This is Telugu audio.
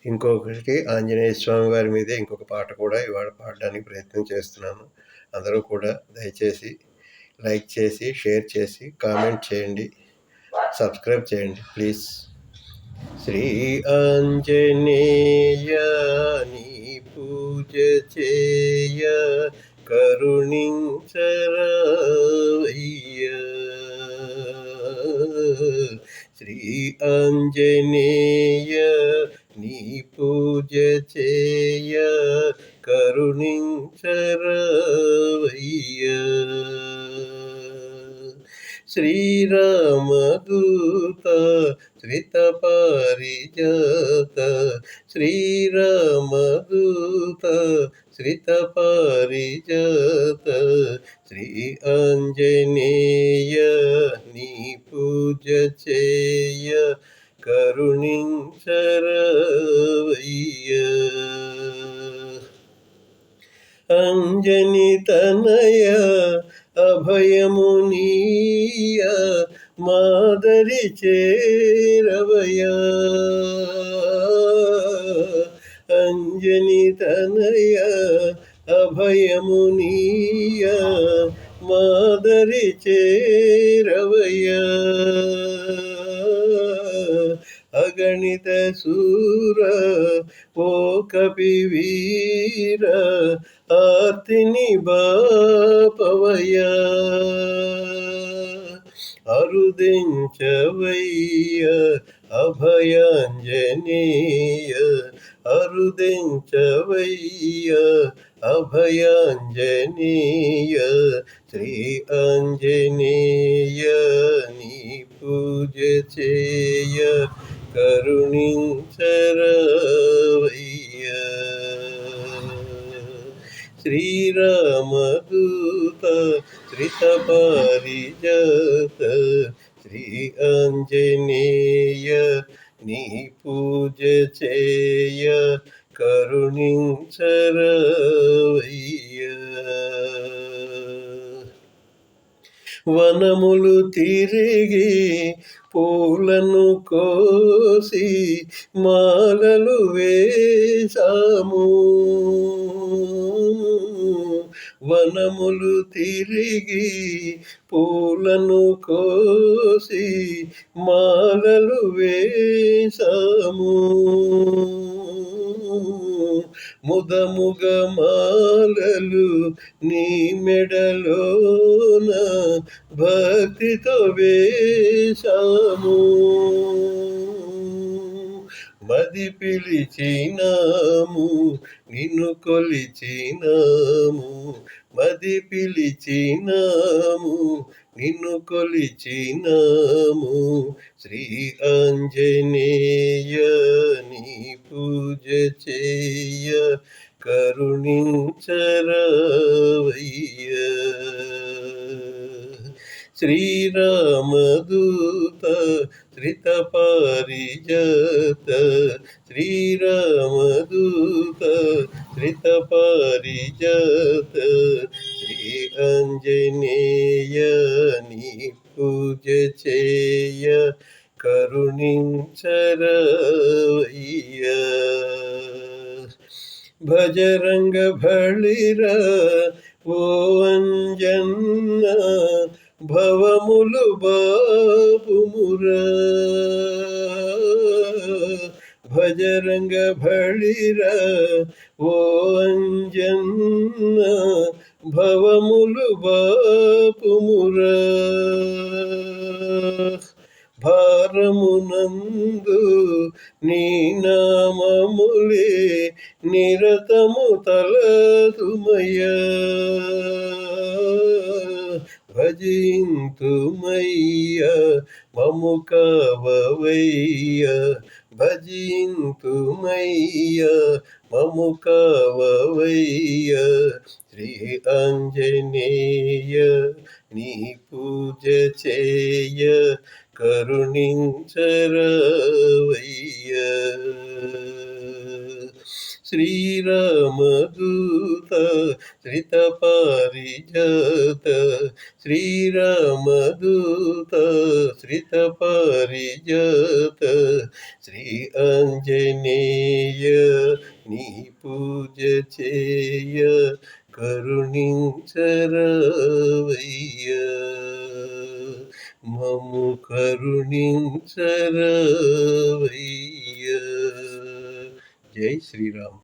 ఇంకొకటి ఆంజనేయ స్వామి వారి మీదే ఇంకొక పాట కూడా ఇవాళ పాడడానికి ప్రయత్నం చేస్తున్నాను. అందరూ కూడా దయచేసి లైక్ చేసి, షేర్ చేసి, కామెంట్ చేయండి, సబ్స్క్రైబ్ చేయండి ప్లీజ్. శ్రీ ఆంజనేయ నీ పూజ చేయ కరుణించరావయ్యా. శ్రీ ఆంజనేయ నీ పూజ చేయ కరుణించరావయ్యా. శ్రీరామదూత శ్రిత పారిజాత, శ్రీరామదూత శ్రిత పారిజాత, శ్రీ ఆంజనేయ నీ పూజ చేయ కరుణించరావయ్యా. అంజని తనయ అభయమునీయ మాదరి చేరవయా. అంజని తనయ అభయమునీయ మాదరి చేరవయా. అగణిత శూర ఓ కపివీర ఆర్తిని బాపవయా. అరుదించవయ్య అభయాంజనేయ, అరుదించవయ్య అభయాంజనేయ. శ్రీ ఆంజనేయ నీ పూజ చేయ కరుణించరావయ్యా. శ్రీరామదూత శ్రిత పారిజాత, శ్రీ ఆంజనేయ నీ పూజ చేయ కరుణించరావయ్యా. వనములు తిరిగి పూలను కోసి మాలలు వేశాము. వనములు తిరిగి పూలను కోసి మాలలు వేశాము. ముదముగ మాలలు నీ మెడలోన భక్తితో వేశాము. మది పిలిచినాము నిన్ను కొలిచినాము, మది పిలిచినాము నిన్ను కొలిచినాము. శ్రీ ఆంజనేయ నీ పూజ చేయ కరుణించరావయ్యా. శ్రీరామదూత శ్రిత పారిజాత, శ్రీరామదూత శ్రిత పారిజాత, శ్రీ ఆంజనేయ నీ పూజ చేయ కరుణించరావయ్యా. భజరంగ బళిర ఓ అంజన్న భవములు బాపుమురా. భజరంగ బళిర ఓ అంజన్న భవములు బాపుమురా. భారమునందు నీ నామములే నిరతము తలతుమయ్యా. భజింతుమయ్యా మము కావవయ్యా, భజింతుమయ్యా మము కావవయ్యా. శ్రీ ఆంజనేయ నీ పూజ చేయ కరుణించరావయ్యా. శ్రీరామదూత శ్రితపారిజాత శ్రీరామదూత శ్రితపారిజాత శ్రీ ఆంజనేయ నీ పూజ చేయ కరుణించరావయ్యా మమ్ము కరుణించరావయ్యా. జై శ్రీరామ్.